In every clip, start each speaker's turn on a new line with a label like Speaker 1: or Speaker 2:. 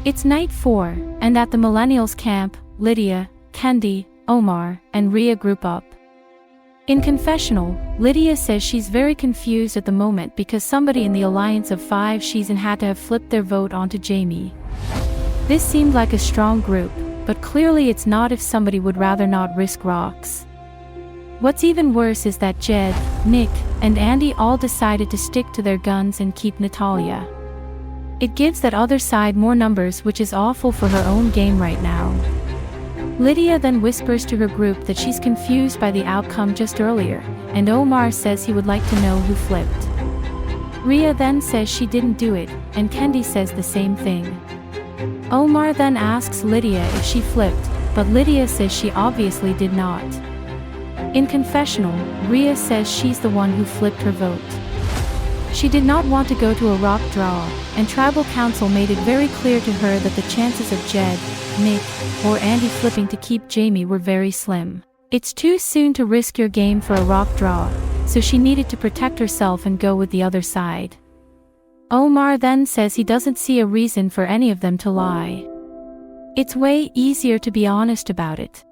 Speaker 1: It's night 4, and at the Millennials camp, Lydia, Kendi, Omar, and Rhea group up. In confessional, Lydia says she's very confused at the moment because somebody in the alliance of 5 she's in had to have flipped their vote onto Jamie. This seemed like a strong group, but clearly it's not if somebody would rather not risk rocks. What's even worse is that Jed, Nick, and Andy all decided to stick to their guns and keep Natalia. It gives that other side more numbers, which is awful for her own game right now. Lydia then whispers to her group that she's confused by the outcome just earlier, and Omar says he would like to know who flipped. Rhea then says she didn't do it, and Kendi says the same thing. Omar then asks Lydia if she flipped, but Lydia says she obviously did not. In confessional, Rhea says she's the one who flipped her vote. She did not want to go to a rock draw, and Tribal Council made it very clear to her that the chances of Jed, Nick, or Andy flipping to keep Jamie were very slim. It's too soon to risk your game for a rock draw, so she needed to protect herself and go with the other side. Omar then says he doesn't see a reason for any of them to lie. It's way easier to be honest about it.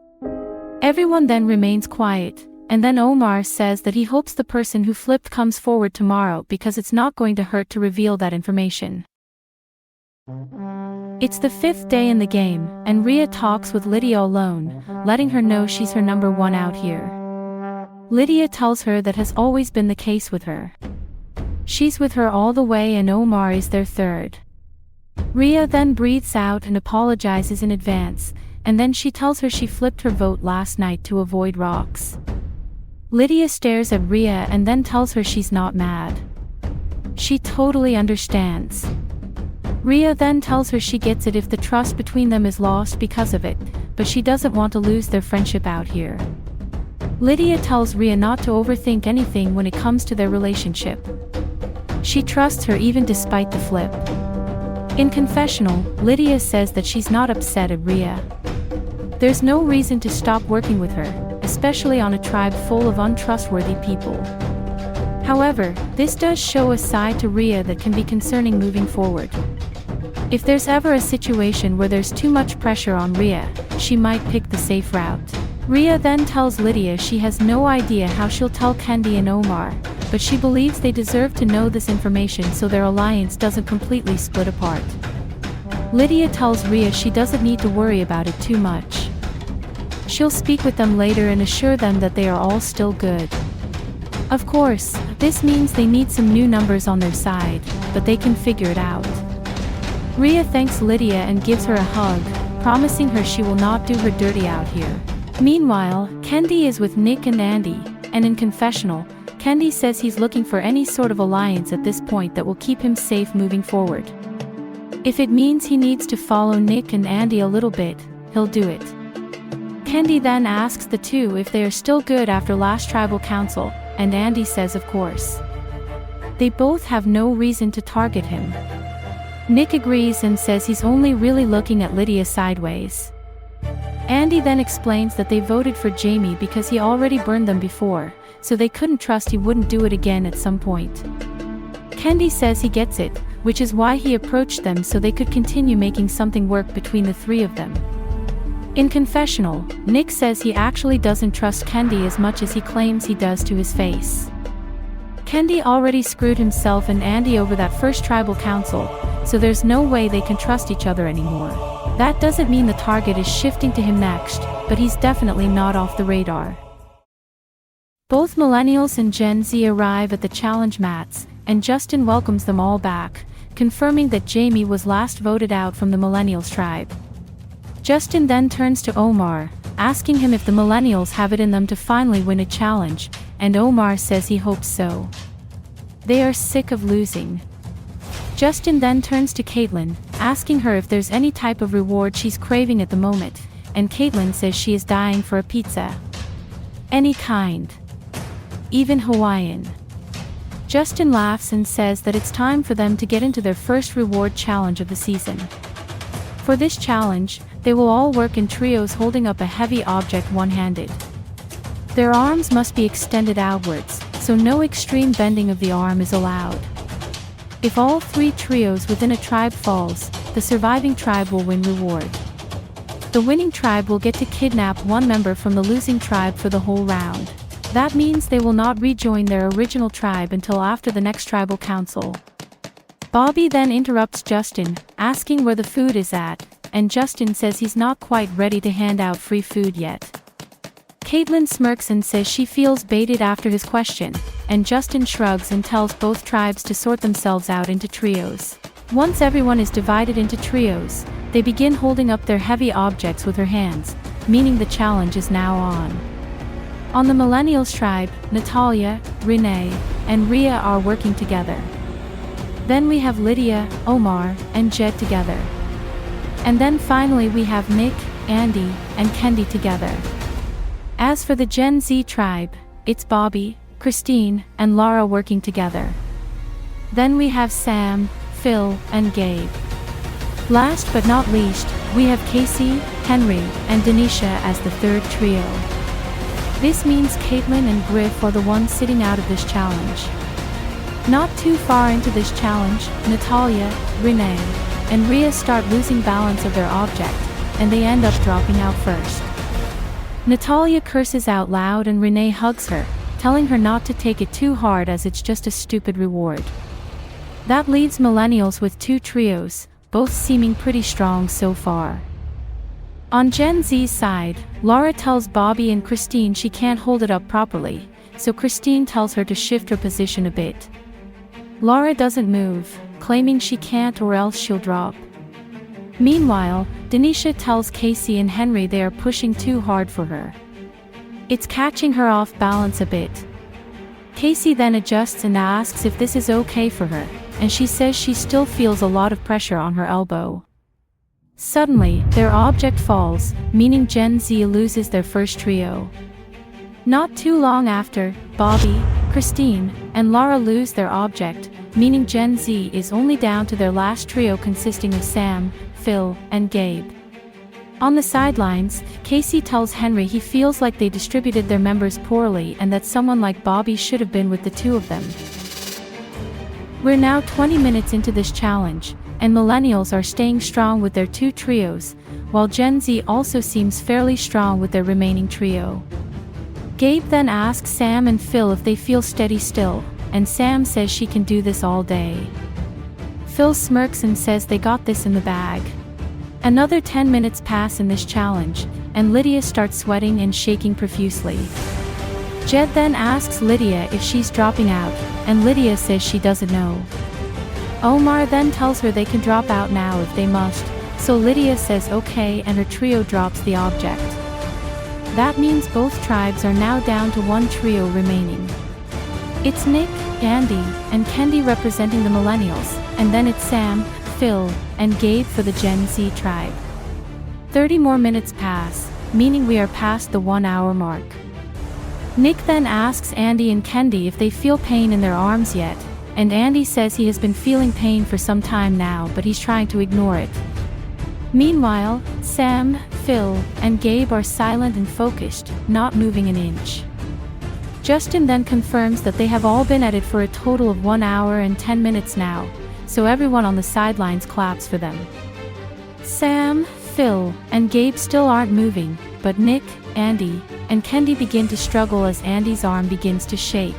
Speaker 1: Everyone then remains quiet, and then Omar says that he hopes the person who flipped comes forward tomorrow because it's not going to hurt to reveal that information. It's the 5th day in the game, and Rhea talks with Lydia alone, letting her know she's her number 1 out here. Lydia tells her that has always been the case with her. She's with her all the way and Omar is their 3rd. Rhea then breathes out and apologizes in advance, and then she tells her she flipped her vote last night to avoid rocks. Lydia stares at Rhea and then tells her she's not mad. She totally understands. Rhea then tells her she gets it if the trust between them is lost because of it, but she doesn't want to lose their friendship out here. Lydia tells Rhea not to overthink anything when it comes to their relationship. She trusts her even despite the flip. In confessional, Lydia says that she's not upset at Rhea. There's no reason to stop working with her, especially on a tribe full of untrustworthy people. However, this does show a side to Rhea that can be concerning moving forward. If there's ever a situation where there's too much pressure on Rhea, she might pick the safe route. Rhea then tells Lydia she has no idea how she'll tell Kendi and Omar, but she believes they deserve to know this information so their alliance doesn't completely split apart. Lydia tells Rhea she doesn't need to worry about it too much. She'll speak with them later and assure them that they are all still good. Of course, this means they need some new numbers on their side, but they can figure it out. Rhea thanks Lydia and gives her a hug, promising her she will not do her dirty out here. Meanwhile, Kendi is with Nick and Andy, and in confessional, Kendi says he's looking for any sort of alliance at this point that will keep him safe moving forward. If it means he needs to follow Nick and Andy a little bit, he'll do it. Kendi then asks the two if they are still good after last tribal council, and Andy says of course. They both have no reason to target him. Nick agrees and says he's only really looking at Lydia sideways. Andy then explains that they voted for Jamie because he already burned them before, so they couldn't trust he wouldn't do it again at some point. Kendi says he gets it, which is why he approached them so they could continue making something work between the 3 of them. In confessional, Nick says he actually doesn't trust Kendi as much as he claims he does to his face. Kendi already screwed himself and Andy over that first tribal council, so there's no way they can trust each other anymore. That doesn't mean the target is shifting to him next, but he's definitely not off the radar. Both Millennials and Gen Z arrive at the challenge mats, and Justin welcomes them all back, confirming that Jamie was last voted out from the Millennials tribe. Justin then turns to Omar, asking him if the Millennials have it in them to finally win a challenge, and Omar says he hopes so. They are sick of losing. Justin then turns to Caitlin, asking her if there's any type of reward she's craving at the moment, and Caitlin says she is dying for a pizza. Any kind. Even Hawaiian. Justin laughs and says that it's time for them to get into their first reward challenge of the season. For this challenge, they will all work in trios holding up a heavy object one-handed. Their arms must be extended outwards, so no extreme bending of the arm is allowed. If all 3 trios within a tribe falls, the surviving tribe will win reward. The winning tribe will get to kidnap one member from the losing tribe for the whole round. That means they will not rejoin their original tribe until after the next tribal council. Bobby then interrupts Justin, asking where the food is at, and Justin says he's not quite ready to hand out free food yet. Caitlin smirks and says she feels baited after his question, and Justin shrugs and tells both tribes to sort themselves out into trios. Once everyone is divided into trios, they begin holding up their heavy objects with her hands, meaning the challenge is now on. On the Millennials tribe, Natalia, Renee, and Rhea are working together. Then we have Lydia, Omar, and Jed together. And then finally we have Nick, Andy, and Kendi together. As for the Gen Z tribe, it's Bobby, Christine, and Lara working together. Then we have Sam, Phil, and Gabe. Last but not least, we have Casey, Henry, and Denisha as the third trio. This means Caitlin and Griff are the ones sitting out of this challenge. Not too far into this challenge, Natalia, Renee, and Rhea start losing balance of their object, and they end up dropping out first. Natalia curses out loud and Renee hugs her, telling her not to take it too hard as it's just a stupid reward. That leaves Millennials with 2 trios, both seeming pretty strong so far. On Gen Z's side, Lara tells Bobby and Christine she can't hold it up properly, so Christine tells her to shift her position a bit. Lara doesn't move, claiming she can't or else she'll drop. Meanwhile, Denisha tells Casey and Henry they are pushing too hard for her. It's catching her off balance a bit. Casey then adjusts and asks if this is okay for her, and she says she still feels a lot of pressure on her elbow. Suddenly, their object falls, meaning Gen Z loses their first trio. Not too long after, Bobby, Christine, and Lara lose their object, meaning Gen Z is only down to their last trio consisting of Sam, Phil, and Gabe. On the sidelines, Casey tells Henry he feels like they distributed their members poorly and that someone like Bobby should have been with the 2 of them. We're now 20 minutes into this challenge, and Millennials are staying strong with their 2 trios, while Gen Z also seems fairly strong with their remaining trio. Gabe then asks Sam and Phil if they feel steady still, and Sam says she can do this all day. Phil smirks and says they got this in the bag. Another 10 minutes pass in this challenge, and Lydia starts sweating and shaking profusely. Jed then asks Lydia if she's dropping out, and Lydia says she doesn't know. Omar then tells her they can drop out now if they must, so Lydia says okay and her trio drops the object. That means both tribes are now down to 1 trio remaining. It's Nick, Andy, and Kendi representing the Millennials, and then it's Sam, Phil, and Gabe for the Gen Z tribe. 30 more minutes pass, meaning we are past the 1-hour mark. Nick then asks Andy and Kendi if they feel pain in their arms yet, and Andy says he has been feeling pain for some time now but he's trying to ignore it. Meanwhile, Sam, Phil, and Gabe are silent and focused, not moving an inch. Justin then confirms that they have all been at it for a total of 1 hour and 10 minutes now, so everyone on the sidelines claps for them. Sam, Phil, and Gabe still aren't moving, but Nick, Andy, and Kendi begin to struggle as Andy's arm begins to shake.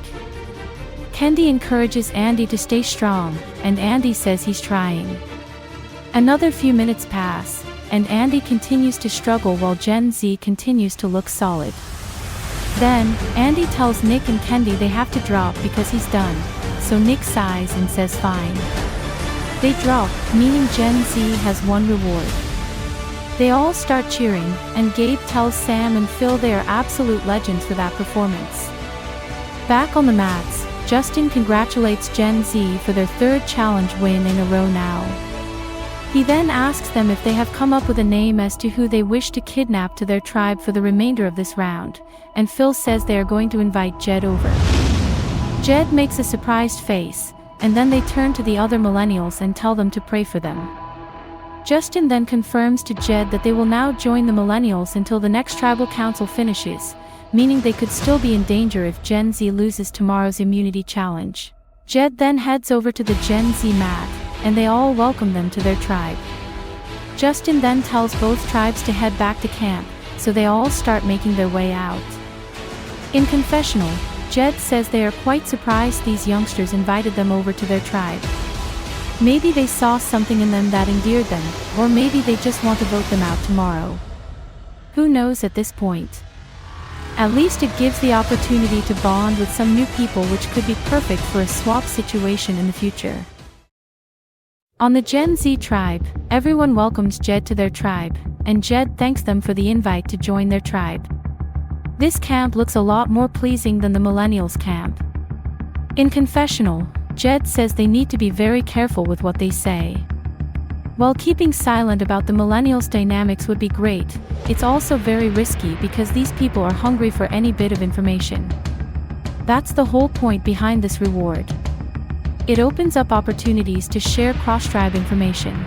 Speaker 1: Kendi encourages Andy to stay strong, and Andy says he's trying. Another few minutes pass, and Andy continues to struggle while Gen Z continues to look solid. Then, Andy tells Nick and Kendi they have to drop because he's done, so Nick sighs and says fine. They drop, meaning Gen Z has 1 reward. They all start cheering, and Gabe tells Sam and Phil they are absolute legends for that performance. Back on the mats, Justin congratulates Gen Z for their 3rd challenge win in a row now. He then asks them if they have come up with a name as to who they wish to kidnap to their tribe for the remainder of this round, and Phil says they are going to invite Jed over. Jed makes a surprised face, and then they turn to the other Millennials and tell them to pray for them. Justin then confirms to Jed that they will now join the Millennials until the next tribal council finishes, meaning they could still be in danger if Gen Z loses tomorrow's immunity challenge. Jed then heads over to the Gen Z mat, and they all welcome them to their tribe. Justin then tells both tribes to head back to camp, so they all start making their way out. In confessional, Jed says they are quite surprised these youngsters invited them over to their tribe. Maybe they saw something in them that endeared them, or maybe they just want to vote them out tomorrow. Who knows at this point? At least it gives the opportunity to bond with some new people, which could be perfect for a swap situation in the future. On the Gen Z tribe, everyone welcomes Jed to their tribe, and Jed thanks them for the invite to join their tribe. This camp looks a lot more pleasing than the Millennials camp. In confessional, Jed says they need to be very careful with what they say. While keeping silent about the Millennials' dynamics would be great, it's also very risky because these people are hungry for any bit of information. That's the whole point behind this reward. It opens up opportunities to share cross-tribe information.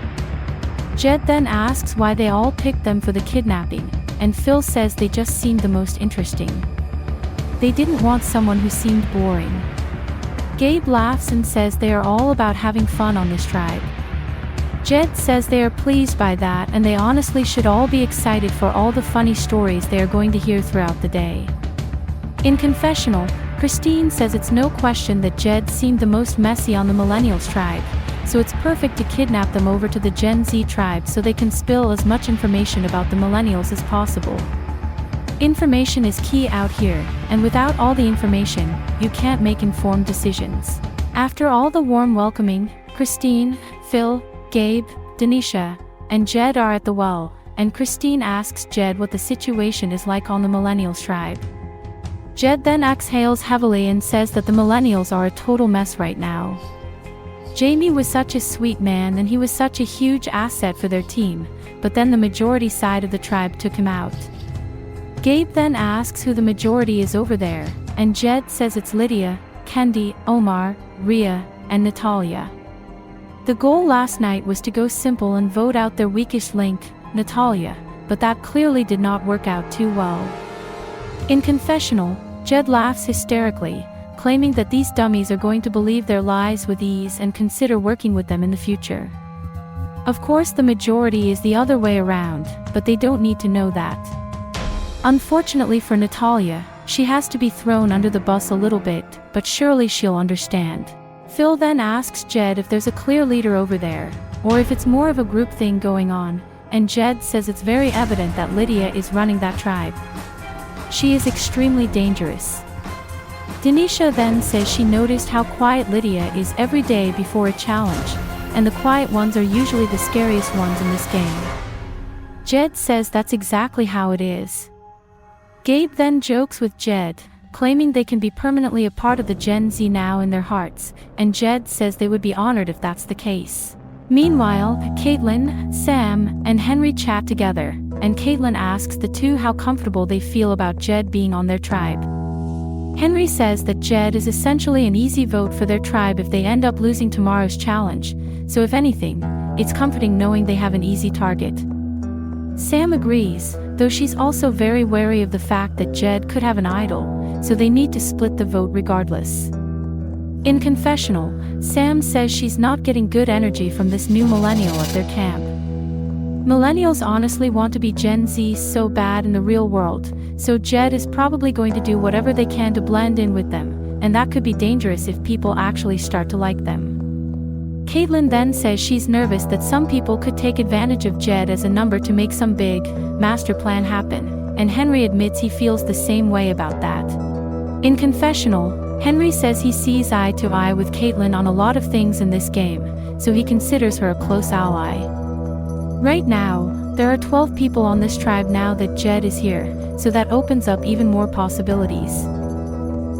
Speaker 1: Jed then asks why they all picked them for the kidnapping, and Phil says they just seemed the most interesting. They didn't want someone who seemed boring. Gabe laughs and says they are all about having fun on this tribe. Jed says they are pleased by that and they honestly should all be excited for all the funny stories they are going to hear throughout the day. In confessional, Christine says it's no question that Jed seemed the most messy on the Millennials tribe, so it's perfect to kidnap them over to the Gen Z tribe so they can spill as much information about the Millennials as possible. Information is key out here, and without all the information, you can't make informed decisions. After all the warm welcoming, Christine, Phil, Gabe, Denisha, and Jed are at the well, and Christine asks Jed what the situation is like on the Millennials tribe. Jed then exhales heavily and says that the Millennials are a total mess right now. Jamie was such a sweet man and he was such a huge asset for their team, but then the majority side of the tribe took him out. Gabe then asks who the majority is over there, and Jed says it's Lydia, Kendi, Omar, Rhea, and Natalia. The goal last night was to go simple and vote out their weakest link, Natalia, but that clearly did not work out too well. In confessional, Jed laughs hysterically, claiming that these dummies are going to believe their lies with ease and consider working with them in the future. Of course the majority is the other way around, but they don't need to know that. Unfortunately for Natalia, she has to be thrown under the bus a little bit, but surely she'll understand. Phil then asks Jed if there's a clear leader over there, or if it's more of a group thing going on, and Jed says it's very evident that Lydia is running that tribe. She is extremely dangerous. Denisha then says she noticed how quiet Lydia is every day before a challenge, and the quiet ones are usually the scariest ones in this game. Jed says that's exactly how it is. Gabe then jokes with Jed, claiming they can be permanently a part of the Gen Z now in their hearts, and Jed says they would be honored if that's the case. Meanwhile, Caitlin, Sam, and Henry chat together, and Caitlin asks the two how comfortable they feel about Jed being on their tribe. Henry says that Jed is essentially an easy vote for their tribe if they end up losing tomorrow's challenge, so if anything, it's comforting knowing they have an easy target. Sam agrees, though she's also very wary of the fact that Jed could have an idol, so they need to split the vote regardless. In confessional, Sam says she's not getting good energy from this new millennial at their camp. Millennials honestly want to be Gen Z so bad in the real world, so Jed is probably going to do whatever they can to blend in with them, and that could be dangerous if people actually start to like them. Caitlin then says she's nervous that some people could take advantage of Jed as a number to make some big, master plan happen, and Henry admits he feels the same way about that. In confessional, Henry says he sees eye to eye with Caitlin on a lot of things in this game, so he considers her a close ally. Right now, there are 12 people on this tribe now that Jed is here, so that opens up even more possibilities.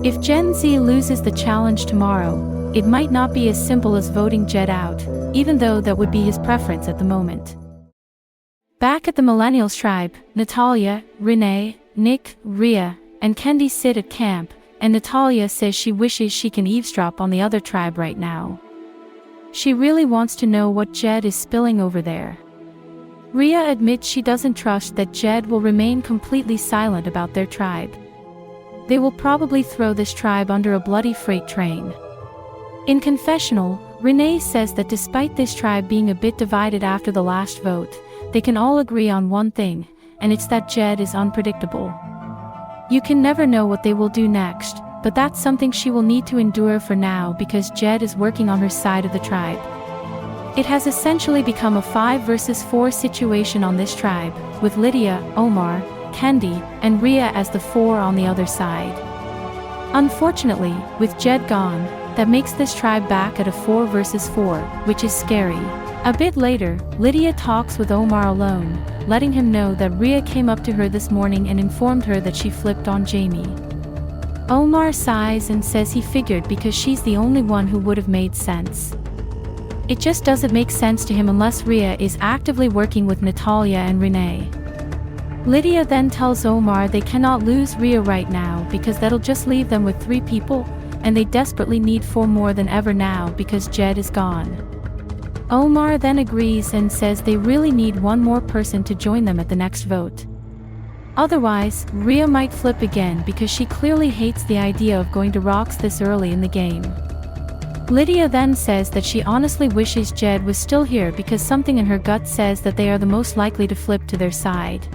Speaker 1: If Gen Z loses the challenge tomorrow, it might not be as simple as voting Jed out, even though that would be his preference at the moment. Back at the Millennials tribe, Natalia, Renee, Nick, Rhea, and Kendi sit at camp, and Natalia says she wishes she can eavesdrop on the other tribe right now. She really wants to know what Jed is spilling over there. Rhea admits she doesn't trust that Jed will remain completely silent about their tribe. They will probably throw this tribe under a bloody freight train. In confessional, Renee says that despite this tribe being a bit divided after the last vote, they can all agree on one thing, and it's that Jed is unpredictable. You can never know what they will do next, but that's something she will need to endure for now because Jed is working on her side of the tribe. It has essentially become a 5 versus 4 situation on this tribe, with Lydia, Omar, Kendi, and Rhea as the 4 on the other side. Unfortunately, with Jed gone, that makes this tribe back at a 4 versus 4, which is scary. A bit later, Lydia talks with Omar alone, letting him know that Rhea came up to her this morning and informed her that she flipped on Jamie. Omar sighs and says he figured because she's the only one who would have made sense. It just doesn't make sense to him unless Rhea is actively working with Natalia and Renee. Lydia then tells Omar they cannot lose Rhea right now because that'll just leave them with 3 people, and they desperately need 4 more than ever now because Jed is gone. Omar then agrees and says they really need 1 more person to join them at the next vote. Otherwise, Rhea might flip again because she clearly hates the idea of going to rocks this early in the game. Lydia then says that she honestly wishes Jed was still here because something in her gut says that they are the most likely to flip to their side.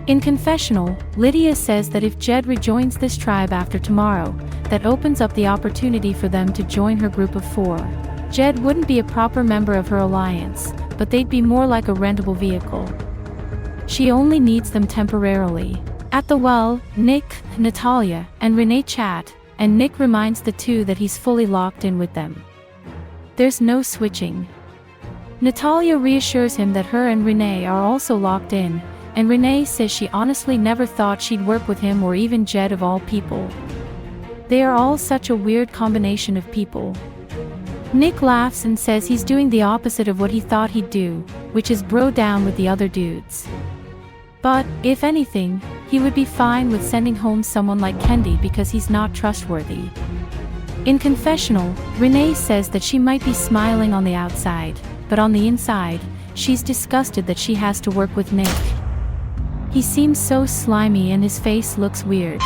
Speaker 1: In confessional, Lydia says that if Jed rejoins this tribe after tomorrow, that opens up the opportunity for them to join her group of 4. Jed wouldn't be a proper member of her alliance, but they'd be more like a rentable vehicle. She only needs them temporarily. At the well, Nick, Natalia, and Renee chat, and Nick reminds the 2 that he's fully locked in with them. There's no switching. Natalia reassures him that her and Renee are also locked in, and Renee says she honestly never thought she'd work with him or even Jed of all people. They are all such a weird combination of people. Nick laughs and says he's doing the opposite of what he thought he'd do, which is bro down with the other dudes. But, if anything, he would be fine with sending home someone like Kendi because he's not trustworthy. In confessional, Renee says that she might be smiling on the outside, but on the inside, she's disgusted that she has to work with Nick. He seems so slimy and his face looks weird.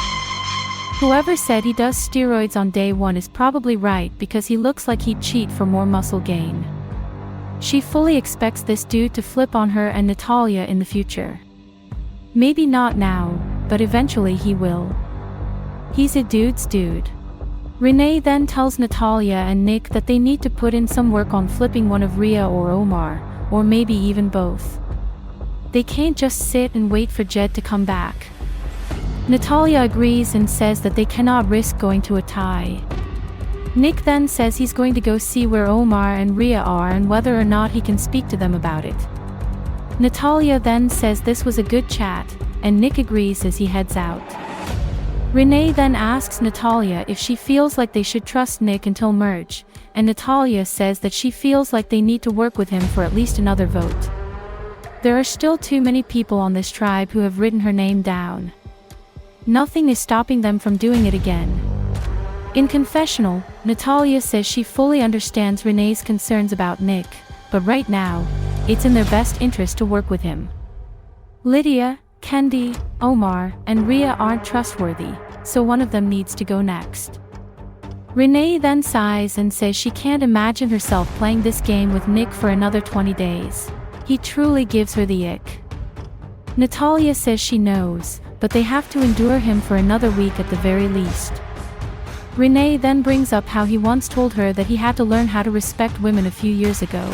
Speaker 1: Whoever said he does steroids on day 1 is probably right because he looks like he'd cheat for more muscle gain. She fully expects this dude to flip on her and Natalia in the future. Maybe not now, but eventually he will. He's a dude's dude. Renee then tells Natalia and Nick that they need to put in some work on flipping one of Rhea or Omar, or maybe even both. They can't just sit and wait for Jed to come back. Natalia agrees and says that they cannot risk going to a tie. Nick then says he's going to go see where Omar and Rhea are and whether or not he can speak to them about it. Natalia then says this was a good chat, and Nick agrees as he heads out. Renee then asks Natalia if she feels like they should trust Nick until merge, and Natalia says that she feels like they need to work with him for at least another vote. There are still too many people on this tribe who have written her name down. Nothing is stopping them from doing it again. In confessional, Natalia says she fully understands Renee's concerns about Nick, but right now, it's in their best interest to work with him. Lydia, Kendi, Omar, and Rhea aren't trustworthy, so one of them needs to go next. Renee then sighs and says she can't imagine herself playing this game with Nick for another 20 days. He truly gives her the ick. Natalia says she knows, but they have to endure him for another week at the very least. Renee then brings up how he once told her that he had to learn how to respect women a few years ago.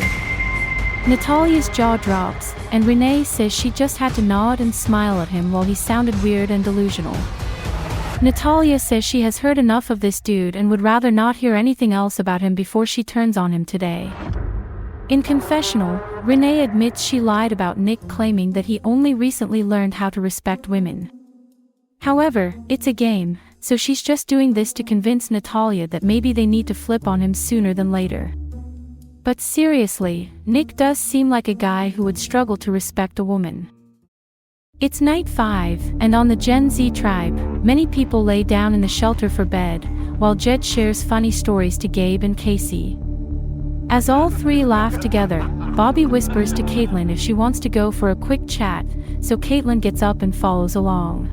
Speaker 1: Natalia's jaw drops, and Renee says she just had to nod and smile at him while he sounded weird and delusional. Natalia says she has heard enough of this dude and would rather not hear anything else about him before she turns on him today. In confessional, Renee admits she lied about Nick claiming that he only recently learned how to respect women. However, it's a game, so she's just doing this to convince Natalia that maybe they need to flip on him sooner than later. But seriously, Nick does seem like a guy who would struggle to respect a woman. It's night 5, and on the Gen Z tribe, many people lay down in the shelter for bed, while Jed shares funny stories to Gabe and Casey. As all 3 laugh together, Bobby whispers to Caitlin if she wants to go for a quick chat, so Caitlin gets up and follows along.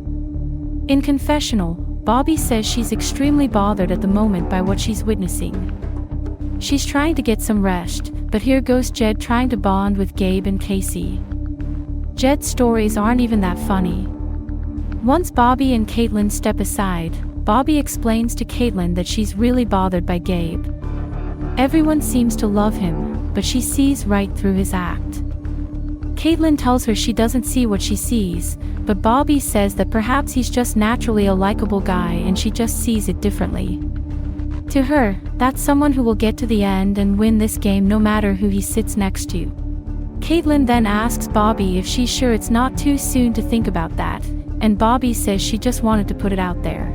Speaker 1: In confessional, Bobby says she's extremely bothered at the moment by what she's witnessing. She's trying to get some rest, but here goes Jed trying to bond with Gabe and Casey. Jed's stories aren't even that funny. Once Bobby and Caitlin step aside, Bobby explains to Caitlin that she's really bothered by Gabe. Everyone seems to love him, but she sees right through his act. Caitlin tells her she doesn't see what she sees, but Bobby says that perhaps he's just naturally a likable guy and she just sees it differently. To her, that's someone who will get to the end and win this game no matter who he sits next to. Caitlin then asks Bobby if she's sure it's not too soon to think about that, and Bobby says she just wanted to put it out there.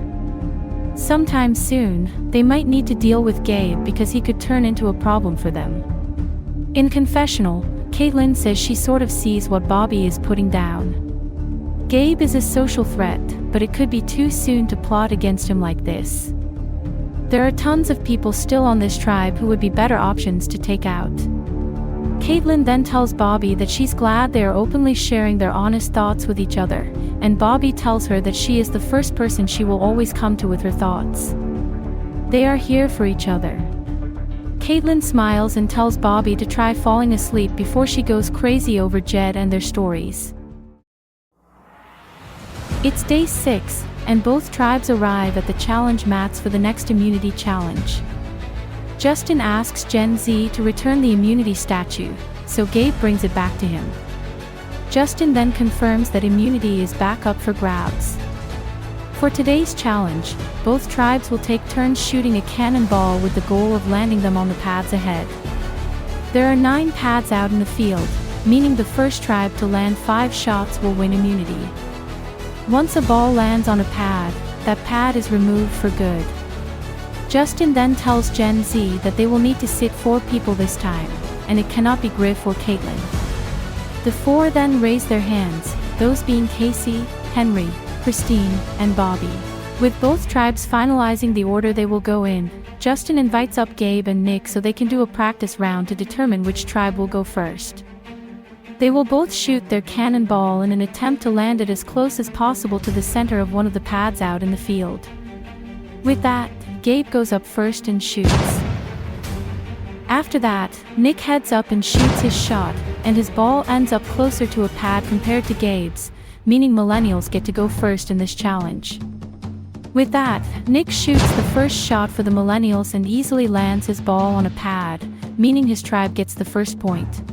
Speaker 1: Sometime soon, they might need to deal with Gabe because he could turn into a problem for them. In confessional, Caitlin says she sort of sees what Bobby is putting down. Gabe is a social threat, but it could be too soon to plot against him like this. There are tons of people still on this tribe who would be better options to take out. Caitlin then tells Bobby that she's glad they are openly sharing their honest thoughts with each other, and Bobby tells her that she is the first person she will always come to with her thoughts. They are here for each other. Caitlin smiles and tells Bobby to try falling asleep before she goes crazy over Jed and their stories. It's day 6, and both tribes arrive at the challenge mats for the next immunity challenge. Justin asks Gen Z to return the immunity statue, so Gabe brings it back to him. Justin then confirms that immunity is back up for grabs. For today's challenge, both tribes will take turns shooting a cannonball with the goal of landing them on the pads ahead. There are 9 pads out in the field, meaning the first tribe to land 5 shots will win immunity. Once a ball lands on a pad, that pad is removed for good. Justin then tells Gen Z that they will need to sit 4 people this time, and it cannot be Griff or Caitlin. The 4 then raise their hands, those being Casey, Henry, Christine, and Bobby. With both tribes finalizing the order they will go in, Justin invites up Gabe and Nick so they can do a practice round to determine which tribe will go first. They will both shoot their cannonball in an attempt to land it as close as possible to the center of one of the pads out in the field. With that, Gabe goes up first and shoots. After that, Nick heads up and shoots his shot, and his ball ends up closer to a pad compared to Gabe's, meaning Millennials get to go first in this challenge. With that, Nick shoots the first shot for the Millennials and easily lands his ball on a pad, meaning his tribe gets the first point.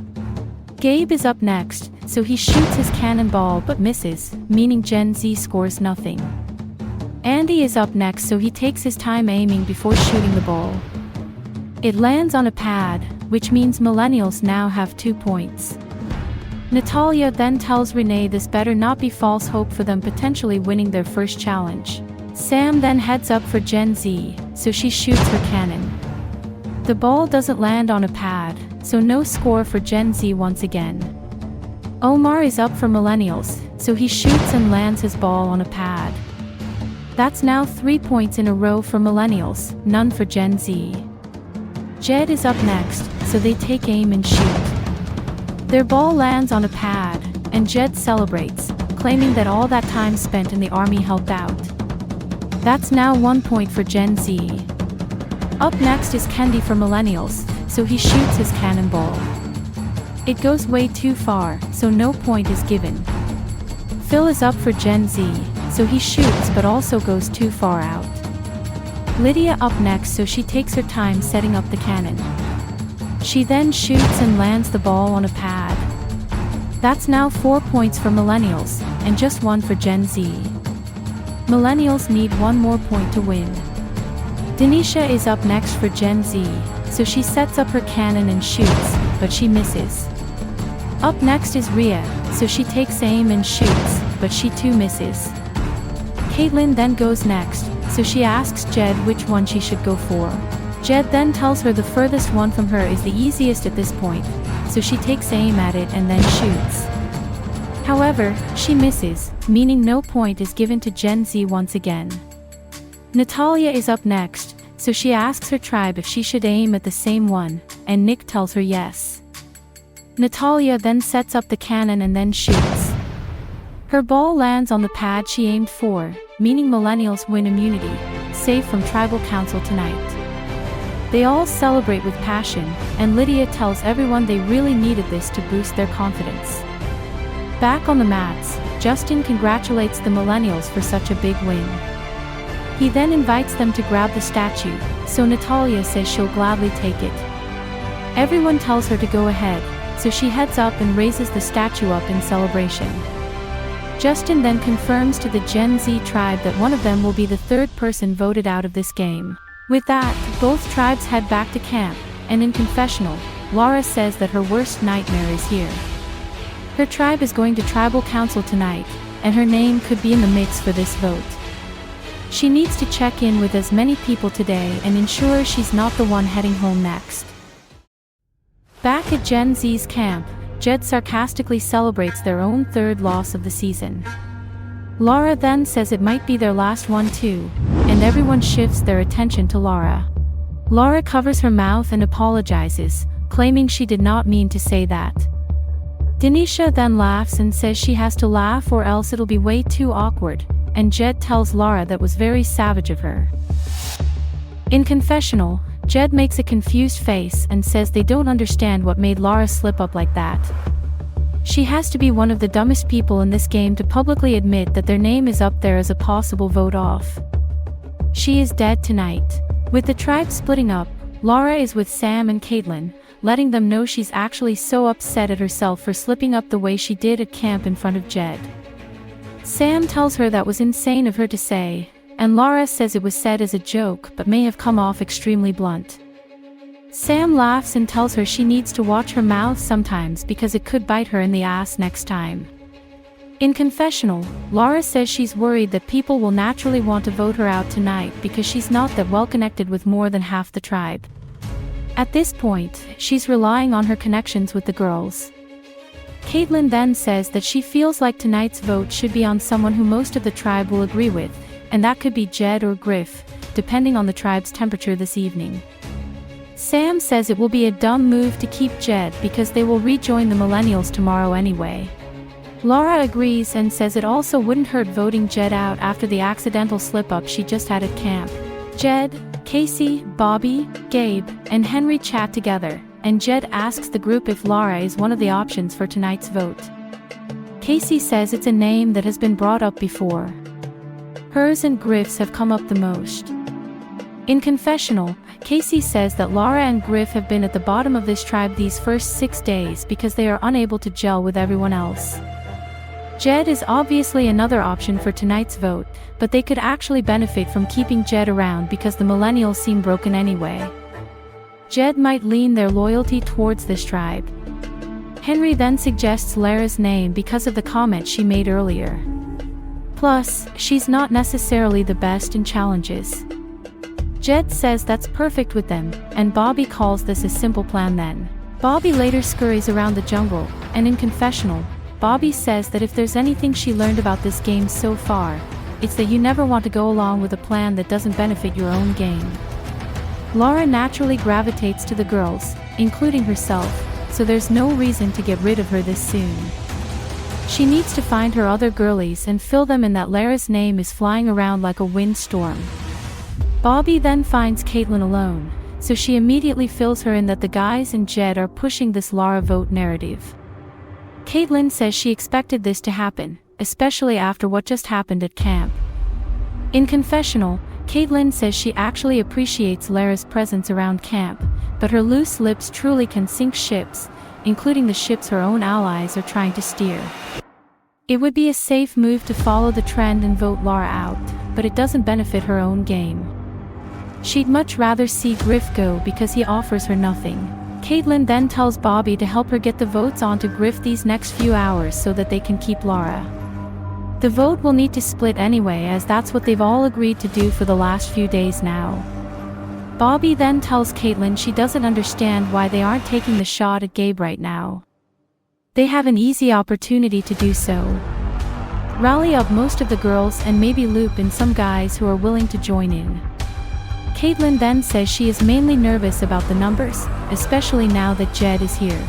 Speaker 1: Gabe is up next, so he shoots his cannonball but misses, meaning Gen Z scores nothing. Andy is up next, so he takes his time aiming before shooting the ball. It lands on a pad, which means Millennials now have 2 points. Natalia then tells Renee this better not be false hope for them potentially winning their first challenge. Sam then heads up for Gen Z, so she shoots her cannon. The ball doesn't land on a pad, so no score for Gen Z once again. Omar is up for Millennials, so he shoots and lands his ball on a pad. That's now 3 points in a row for Millennials, none for Gen Z. Jed is up next, so they take aim and shoot. Their ball lands on a pad, and Jed celebrates, claiming that all that time spent in the army helped out. That's now 1 point for Gen Z. Up next is Kendi for Millennials, so he shoots his cannonball. It goes way too far, so no point is given. Phil is up for Gen Z, so he shoots but also goes too far out. Lydia up next, so she takes her time setting up the cannon. She then shoots and lands the ball on a pad. That's now 4 points for Millennials, and just 1 for Gen Z. Millennials need 1 more point to win. Denisha is up next for Gen Z, so she sets up her cannon and shoots, but she misses. Up next is Rhea, so she takes aim and shoots, but she too misses. Caitlin then goes next, so she asks Jed which one she should go for. Jed then tells her the furthest one from her is the easiest at this point, so she takes aim at it and then shoots. However, she misses, meaning no point is given to Gen Z once again. Natalia is up next, so she asks her tribe if she should aim at the same one, and Nick tells her yes. Natalia then sets up the cannon and then shoots. Her ball lands on the pad she aimed for, meaning Millennials win immunity, save from Tribal Council tonight. They all celebrate with passion, and Lydia tells everyone they really needed this to boost their confidence. Back on the mats, Justin congratulates the Millennials for such a big win. He then invites them to grab the statue, so Natalia says she'll gladly take it. Everyone tells her to go ahead, so she heads up and raises the statue up in celebration. Justin then confirms to the Gen Z tribe that one of them will be the third person voted out of this game. With that, both tribes head back to camp, and in confessional, Laura says that her worst nightmare is here. Her tribe is going to tribal council tonight, and her name could be in the mix for this vote. She needs to check in with as many people today and ensure she's not the one heading home next. Back at Gen Z's camp, Jed sarcastically celebrates their own third loss of the season. Laura then says it might be their last one too, and everyone shifts their attention to Laura. Laura covers her mouth and apologizes, claiming she did not mean to say that. Denisha then laughs and says she has to laugh or else it'll be way too awkward, and Jed tells Laura that was very savage of her. In confessional, Jed makes a confused face and says they don't understand what made Laura slip up like that. She has to be one of the dumbest people in this game to publicly admit that their name is up there as a possible vote off. She is dead tonight. With the tribe splitting up, Laura is with Sam and Caitlin, letting them know she's actually so upset at herself for slipping up the way she did at camp in front of Jed. Sam tells her that was insane of her to say, and Laura says it was said as a joke but may have come off extremely blunt. Sam laughs and tells her she needs to watch her mouth sometimes because it could bite her in the ass next time. In confessional, Laura says she's worried that people will naturally want to vote her out tonight because she's not that well connected with more than half the tribe. At this point, she's relying on her connections with the girls. Caitlin then says that she feels like tonight's vote should be on someone who most of the tribe will agree with, and that could be Jed or Griff, depending on the tribe's temperature this evening. Sam says it will be a dumb move to keep Jed because they will rejoin the Millennials tomorrow anyway. Laura agrees and says it also wouldn't hurt voting Jed out after the accidental slip-up she just had at camp. Jed, Casey, Bobby, Gabe, and Henry chat together, and Jed asks the group if Laura is one of the options for tonight's vote. Casey says it's a name that has been brought up before. Hers and Griff's have come up the most. In confessional, Casey says that Laura and Griff have been at the bottom of this tribe these first 6 days because they are unable to gel with everyone else. Jed is obviously another option for tonight's vote, but they could actually benefit from keeping Jed around because the Millennials seem broken anyway. Jed might lean their loyalty towards this tribe. Henry then suggests Lara's name because of the comment she made earlier. Plus, she's not necessarily the best in challenges. Jed says that's perfect with them, and Bobby calls this a simple plan then. Bobby later scurries around the jungle, and in confessional, Bobby says that if there's anything she learned about this game so far, it's that you never want to go along with a plan that doesn't benefit your own game. Laura naturally gravitates to the girls, including herself, so there's no reason to get rid of her this soon. She needs to find her other girlies and fill them in that Lara's name is flying around like a windstorm. Bobby then finds Caitlin alone, so she immediately fills her in that the guys and Jed are pushing this Laura vote narrative. Caitlin says she expected this to happen, especially after what just happened at camp. In confessional, Caitlin says she actually appreciates Lara's presence around camp, but her loose lips truly can sink ships, including the ships her own allies are trying to steer. It would be a safe move to follow the trend and vote Laura out, but it doesn't benefit her own game. She'd much rather see Griff go because he offers her nothing. Caitlin then tells Bobby to help her get the votes onto Griff these next few hours so that they can keep Laura. The vote will need to split anyway as that's what they've all agreed to do for the last few days now. Bobby then tells Caitlin she doesn't understand why they aren't taking the shot at Gabe right now. They have an easy opportunity to do so. Rally up most of the girls and maybe loop in some guys who are willing to join in. Caitlin then says she is mainly nervous about the numbers, especially now that Jed is here.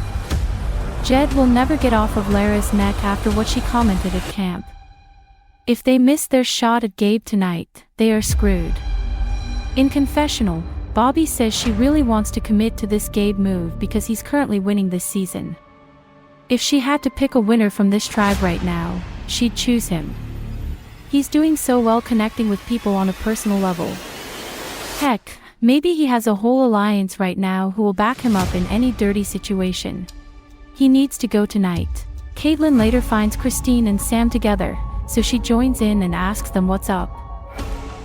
Speaker 1: Jed will never get off of Lara's neck after what she commented at camp. If they miss their shot at Gabe tonight, they are screwed. In confessional, Bobby says she really wants to commit to this Gabe move because he's currently winning this season. If she had to pick a winner from this tribe right now, she'd choose him. He's doing so well connecting with people on a personal level. Heck, maybe he has a whole alliance right now who will back him up in any dirty situation. He needs to go tonight. Caitlin later finds Christine and Sam together, so she joins in and asks them what's up.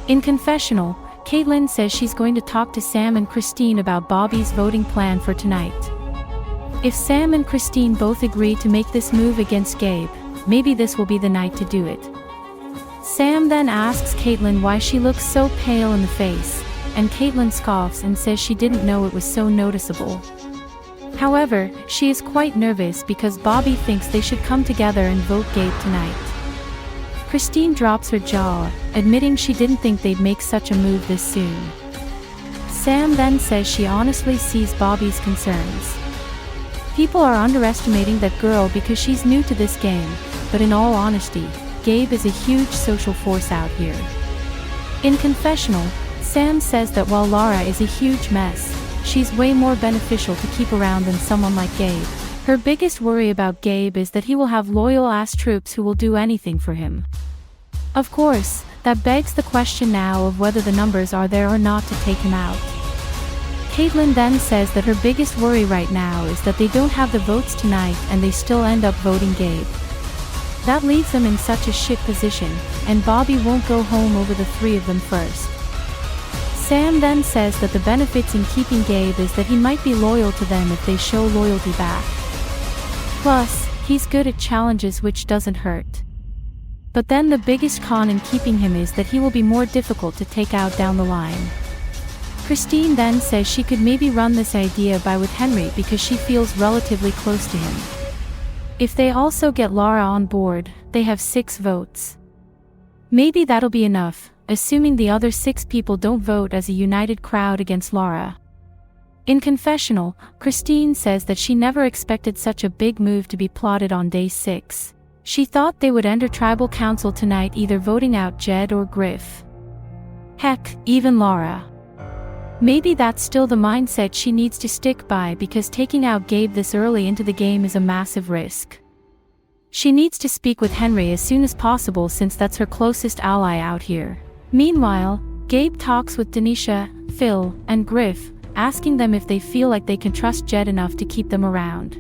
Speaker 1: In confessional, Caitlin says she's going to talk to Sam and Christine about Bobby's voting plan for tonight. If Sam and Christine both agree to make this move against Gabe, maybe this will be the night to do it. Sam then asks Caitlin why she looks so pale in the face, and Caitlin scoffs and says she didn't know it was so noticeable. However, she is quite nervous because Bobby thinks they should come together and vote Gabe tonight. Christine drops her jaw, admitting she didn't think they'd make such a move this soon. Sam then says she honestly sees Bobby's concerns. People are underestimating that girl because she's new to this game, but in all honesty, Gabe is a huge social force out here. In confessional, Sam says that while Lara is a huge mess, she's way more beneficial to keep around than someone like Gabe. Her biggest worry about Gabe is that he will have loyal-ass troops who will do anything for him. Of course, that begs the question now of whether the numbers are there or not to take him out. Caitlin then says that her biggest worry right now is that they don't have the votes tonight and they still end up voting Gabe. That leaves them in such a shit position, and Bobby won't go home over the three of them first. Sam then says that the benefits in keeping Gabe is that he might be loyal to them if they show loyalty back. Plus, he's good at challenges which doesn't hurt. But then the biggest con in keeping him is that he will be more difficult to take out down the line. Christine then says she could maybe run this idea by with Henry because she feels relatively close to him. If they also get Lara on board, they have 6 votes. Maybe that'll be enough, assuming the other 6 people don't vote as a united crowd against Lara. In confessional, Christine says that she never expected such a big move to be plotted on day 6. She thought they would enter tribal council tonight either voting out Jed or Griff. Heck, even Lara. Maybe that's still the mindset she needs to stick by because taking out Gabe this early into the game is a massive risk. She needs to speak with Henry as soon as possible since that's her closest ally out here. Meanwhile, Gabe talks with Denisha, Phil, and Griff, asking them if they feel like they can trust Jed enough to keep them around.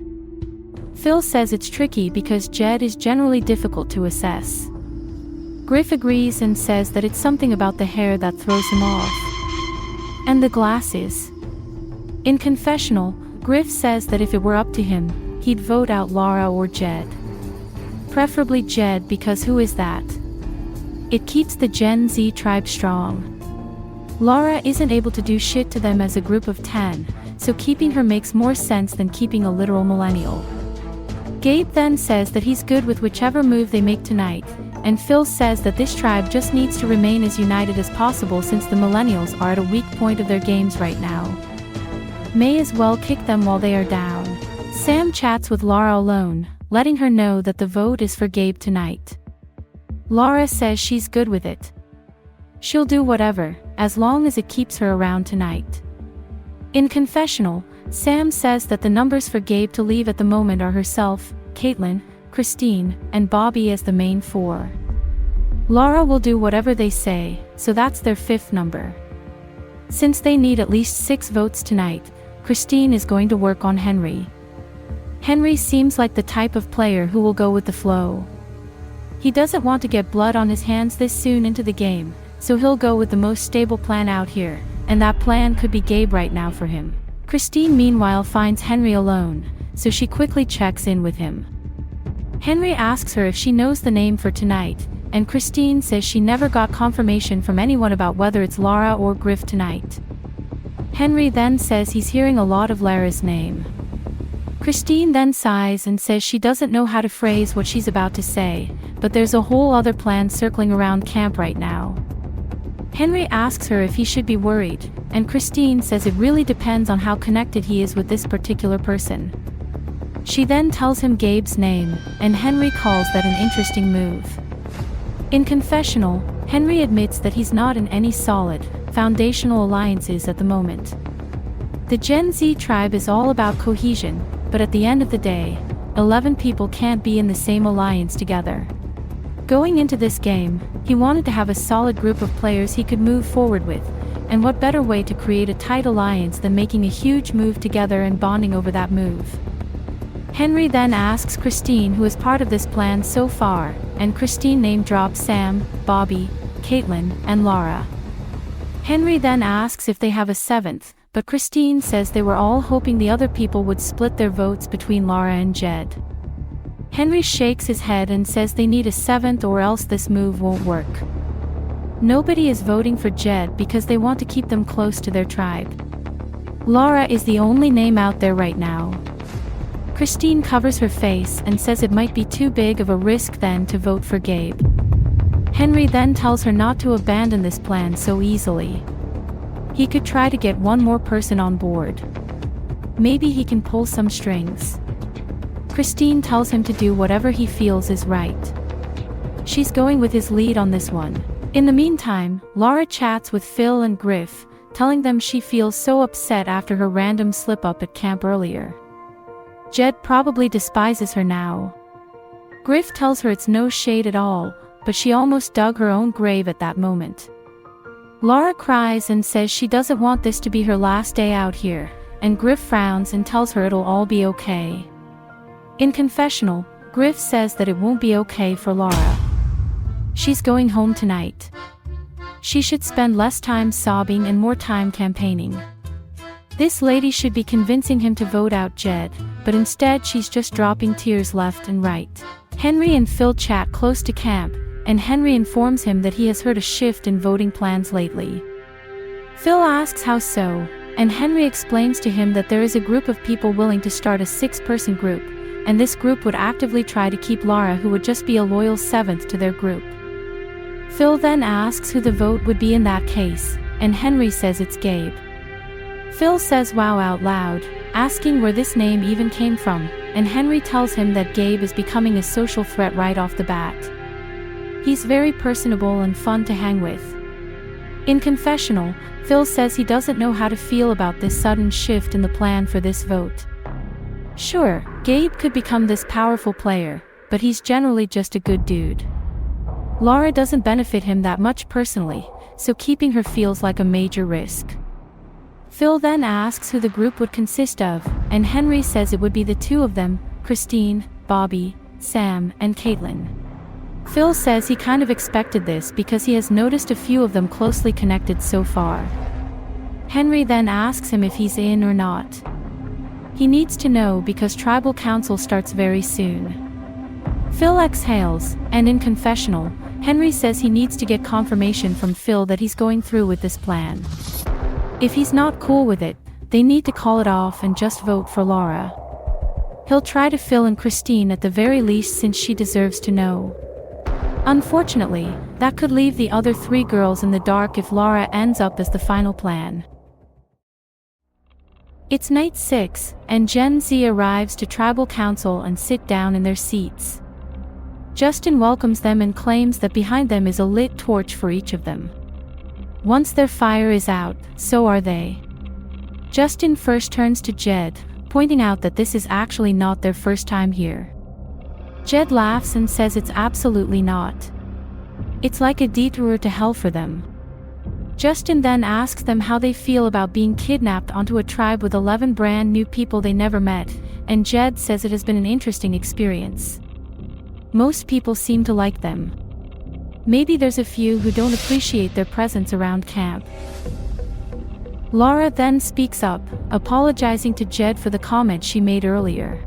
Speaker 1: Phil says it's tricky because Jed is generally difficult to assess. Griff agrees and says that it's something about the hair that throws him off. And the glasses. In confessional, Griff says that if it were up to him, he'd vote out Lara or Jed. Preferably Jed because who is that? It keeps the Gen Z tribe strong. Lara isn't able to do shit to them as a group of 10, so keeping her makes more sense than keeping a literal millennial. Gabe then says that he's good with whichever move they make tonight, and Phil says that this tribe just needs to remain as united as possible since the millennials are at a weak point of their games right now. May as well kick them while they are down. Sam chats with Lara alone, letting her know that the vote is for Gabe tonight. Lara says she's good with it. She'll do whatever, as long as it keeps her around tonight. In confessional, Sam says that the numbers for Gabe to leave at the moment are herself, Caitlin, Christine, and Bobby as the main 4. Lara will do whatever they say, so that's their 5th number. Since they need at least 6 votes tonight, Christine is going to work on Henry. Henry seems like the type of player who will go with the flow. He doesn't want to get blood on his hands this soon into the game, so he'll go with the most stable plan out here, and that plan could be Gabe right now for him. Christine meanwhile finds Henry alone, so she quickly checks in with him. Henry asks her if she knows the name for tonight, and Christine says she never got confirmation from anyone about whether it's Lara or Griff tonight. Henry then says he's hearing a lot of Lara's name. Christine then sighs and says she doesn't know how to phrase what she's about to say, but there's a whole other plan circling around camp right now. Henry asks her if he should be worried, and Christine says it really depends on how connected he is with this particular person. She then tells him Gabe's name, and Henry calls that an interesting move. In confessional, Henry admits that he's not in any solid, foundational alliances at the moment. The Gen Z tribe is all about cohesion, but at the end of the day, 11 people can't be in the same alliance together. Going into this game, he wanted to have a solid group of players he could move forward with, and what better way to create a tight alliance than making a huge move together and bonding over that move. Henry then asks Christine who is part of this plan so far, and Christine name drops Sam, Bobby, Caitlin, and Laura. Henry then asks if they have a seventh, but Christine says they were all hoping the other people would split their votes between Laura and Jed. Henry shakes his head and says they need a seventh or else this move won't work. Nobody is voting for Jed because they want to keep them close to their tribe. Laura is the only name out there right now. Christine covers her face and says it might be too big of a risk then to vote for Gabe. Henry then tells her not to abandon this plan so easily. He could try to get one more person on board. Maybe he can pull some strings. Christine tells him to do whatever he feels is right. She's going with his lead on this one. In the meantime, Laura chats with Phil and Griff, telling them she feels so upset after her random slip-up at camp earlier. Jed probably despises her now. Griff tells her it's no shade at all, but she almost dug her own grave at that moment. Laura cries and says she doesn't want this to be her last day out here, and Griff frowns and tells her it'll all be okay. In confessional, Griff says that it won't be okay for Laura. She's going home tonight. She should spend less time sobbing and more time campaigning. This lady should be convincing him to vote out Jed, but instead she's just dropping tears left and right. Henry and Phil chat close to camp, and Henry informs him that he has heard a shift in voting plans lately. Phil asks how so, and Henry explains to him that there is a group of people willing to start a 6-person group, and this group would actively try to keep Laura, who would just be a loyal 7th to their group. Phil then asks who the vote would be in that case, and Henry says it's Gabe. Phil says wow out loud, asking where this name even came from, and Henry tells him that Gabe is becoming a social threat right off the bat. He's very personable and fun to hang with. In confessional, Phil says he doesn't know how to feel about this sudden shift in the plan for this vote. Sure, Gabe could become this powerful player, but he's generally just a good dude. Laura doesn't benefit him that much personally, so keeping her feels like a major risk. Phil then asks who the group would consist of, and Henry says it would be the two of them, Christine, Bobby, Sam, and Caitlin. Phil says he kind of expected this because he has noticed a few of them closely connected so far. Henry then asks him if he's in or not. He needs to know because tribal council starts very soon. Phil exhales, and in confessional, Henry says he needs to get confirmation from Phil that he's going through with this plan. If he's not cool with it, they need to call it off and just vote for Laura. He'll try to Phil and Christine at the very least since she deserves to know. Unfortunately, that could leave the other 3 girls in the dark if Laura ends up as the final plan. It's night 6, and Gen Z arrives to tribal council and sit down in their seats. Justin welcomes them and claims that behind them is a lit torch for each of them. Once their fire is out, so are they. Justin first turns to Jed, pointing out that this is actually not their first time here. Jed laughs and says it's absolutely not. It's like a detour to hell for them. Justin then asks them how they feel about being kidnapped onto a tribe with 11 brand new people they never met, and Jed says it has been an interesting experience. Most people seem to like them. Maybe there's a few who don't appreciate their presence around camp. Laura then speaks up, apologizing to Jed for the comment she made earlier.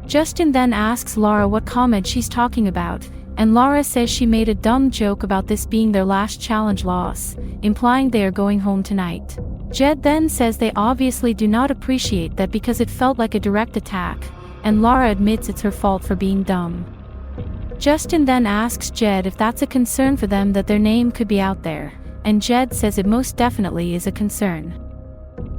Speaker 1: Justin then asks Laura what comment she's talking about, and Laura says she made a dumb joke about this being their last challenge loss, implying they are going home tonight. Jed then says they obviously do not appreciate that because it felt like a direct attack, and Laura admits it's her fault for being dumb. Justin then asks Jed if that's a concern for them that their name could be out there, and Jed says it most definitely is a concern.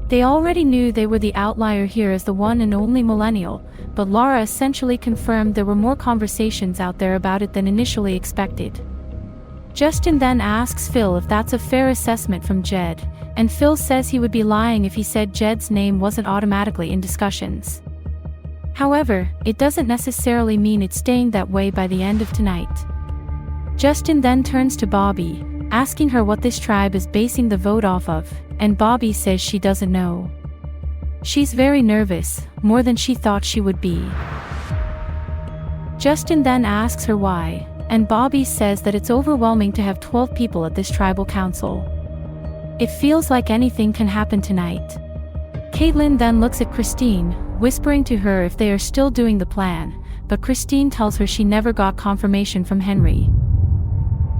Speaker 1: They already knew they were the outlier here as the one and only millennial, but Laura essentially confirmed there were more conversations out there about it than initially expected. Justin then asks Phil if that's a fair assessment from Jed, and Phil says he would be lying if he said Jed's name wasn't automatically in discussions. However, it doesn't necessarily mean it's staying that way by the end of tonight. Justin then turns to Bobby, asking her what this tribe is basing the vote off of, and Bobby says she doesn't know. She's very nervous, more than she thought she would be. Justin then asks her why, and Bobby says that it's overwhelming to have 12 people at this tribal council. It feels like anything can happen tonight. Caitlin then looks at Christine, whispering to her if they are still doing the plan, but Christine tells her she never got confirmation from Henry.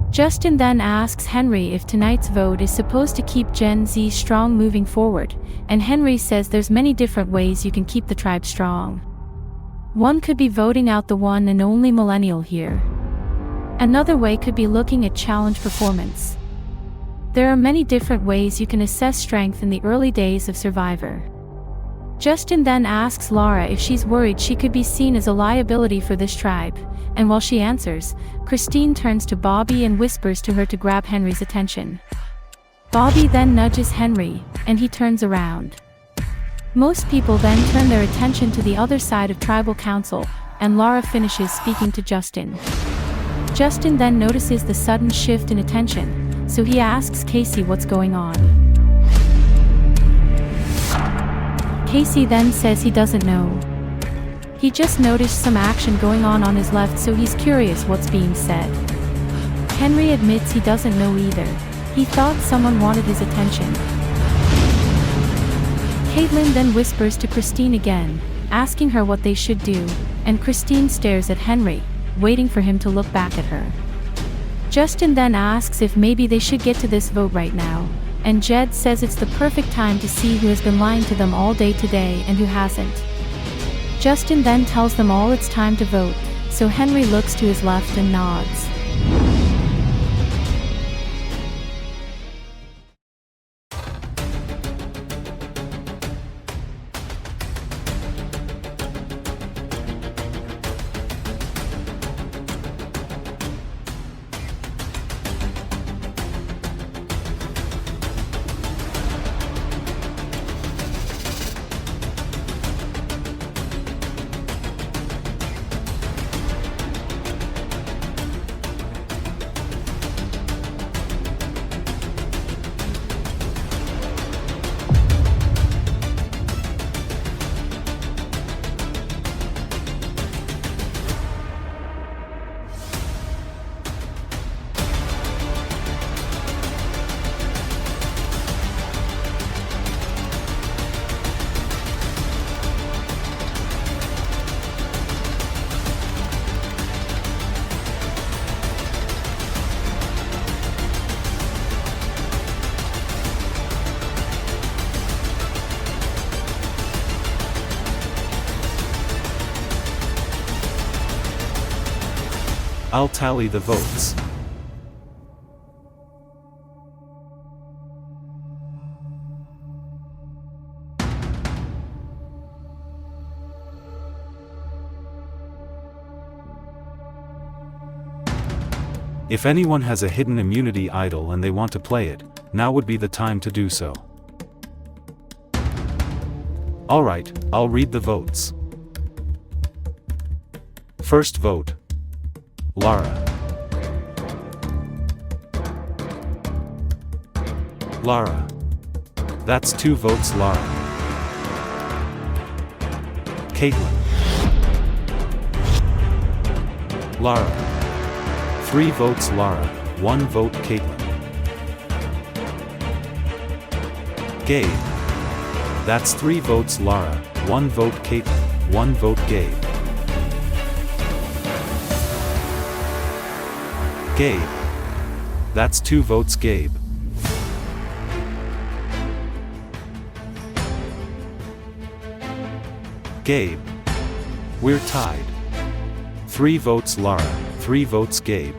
Speaker 1: Justin then asks Henry if tonight's vote is supposed to keep Gen Z strong moving forward, and Henry says there's many different ways you can keep the tribe strong. One could be voting out the one and only millennial here. Another way could be looking at challenge performance. There are many different ways you can assess strength in the early days of Survivor. Justin then asks Lara if she's worried she could be seen as a liability for this tribe, and while she answers, Christine turns to Bobby and whispers to her to grab Henry's attention. Bobby then nudges Henry, and he turns around. Most people then turn their attention to the other side of tribal council, and Lara finishes speaking to Justin. Justin then notices the sudden shift in attention, so he asks Casey what's going on. Casey then says he doesn't know. He just noticed some action going on his left, so he's curious what's being said. Henry admits he doesn't know either. He thought someone wanted his attention. Caitlin then whispers to Christine again, asking her what they should do, and Christine stares at Henry, waiting for him to look back at her. Justin then asks if maybe they should get to this vote right now, and Jed says it's the perfect time to see who has been lying to them all day today and who hasn't. Justin then tells them all it's time to vote, so Henry looks to his left and nods.
Speaker 2: I'll tally the votes. If anyone has a hidden immunity idol and they want to play it, now would be the time to do so. Alright, I'll read the votes. First vote. Lara. Lara. That's 2 votes Lara. Caitlin. Lara. 3 votes Lara, 1 vote Caitlin. Gabe. That's 3 votes Lara, 1 vote Caitlin, 1 vote Gabe. Gabe. That's 2 votes Gabe. Gabe. We're tied. 3 votes Lara, 3 votes Gabe.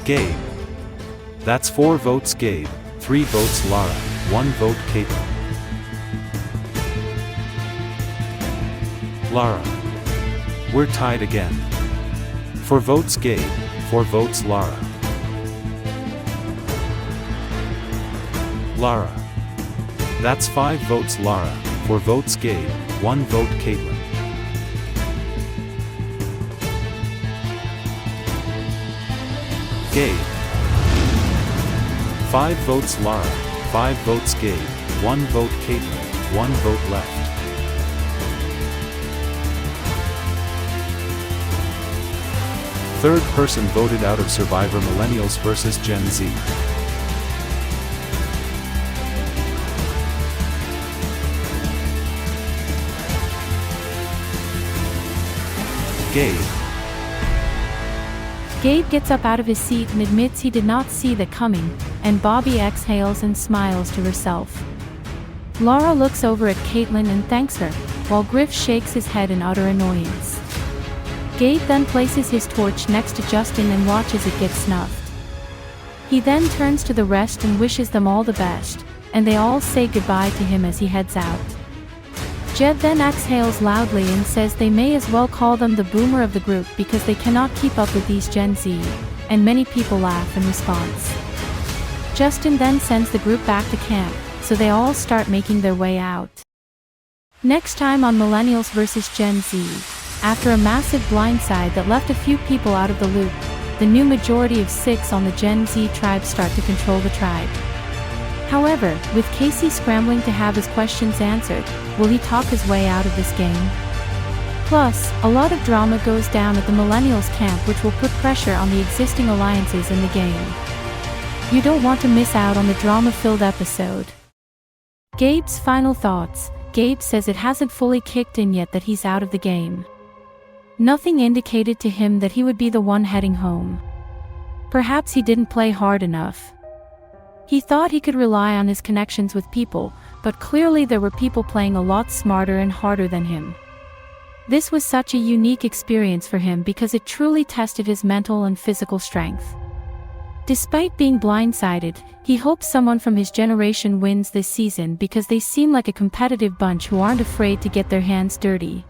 Speaker 2: Gabe. That's 4 votes Gabe, 3 votes Lara, 1 vote Caitlin. We're tied again. 4 votes Gabe, 4 votes Lara. Lara. That's 5 votes Lara, 4 votes Gabe, 1 vote Caitlin. Gabe. 5 votes Lara, 5 votes Gabe, 1 vote Caitlin, 1 vote left. Third person voted out of Survivor Millennials vs Gen Z. Gabe.
Speaker 1: Gabe gets up out of his seat and admits he did not see that coming, and Bobby exhales and smiles to herself. Lara looks over at Caitlin and thanks her, while Griff shakes his head in utter annoyance. Gabe then places his torch next to Justin and watches it get snuffed. He then turns to the rest and wishes them all the best, and they all say goodbye to him as he heads out. Jed then exhales loudly and says they may as well call them the boomer of the group because they cannot keep up with these Gen Z, and many people laugh in response. Justin then sends the group back to camp, so they all start making their way out. Next time on Millennials vs Gen Z, after a massive blindside that left a few people out of the loop, the new majority of 6 on the Gen Z tribe start to control the tribe. However, with Casey scrambling to have his questions answered, will he talk his way out of this game? Plus, a lot of drama goes down at the Millennials camp which will put pressure on the existing alliances in the game. You don't want to miss out on the drama-filled episode. Gabe's final thoughts. Gabe says it hasn't fully kicked in yet that he's out of the game. Nothing indicated to him that he would be the one heading home. Perhaps he didn't play hard enough. He thought he could rely on his connections with people, but clearly there were people playing a lot smarter and harder than him. This was such a unique experience for him because it truly tested his mental and physical strength. Despite being blindsided, he hopes someone from his generation wins this season because they seem like a competitive bunch who aren't afraid to get their hands dirty.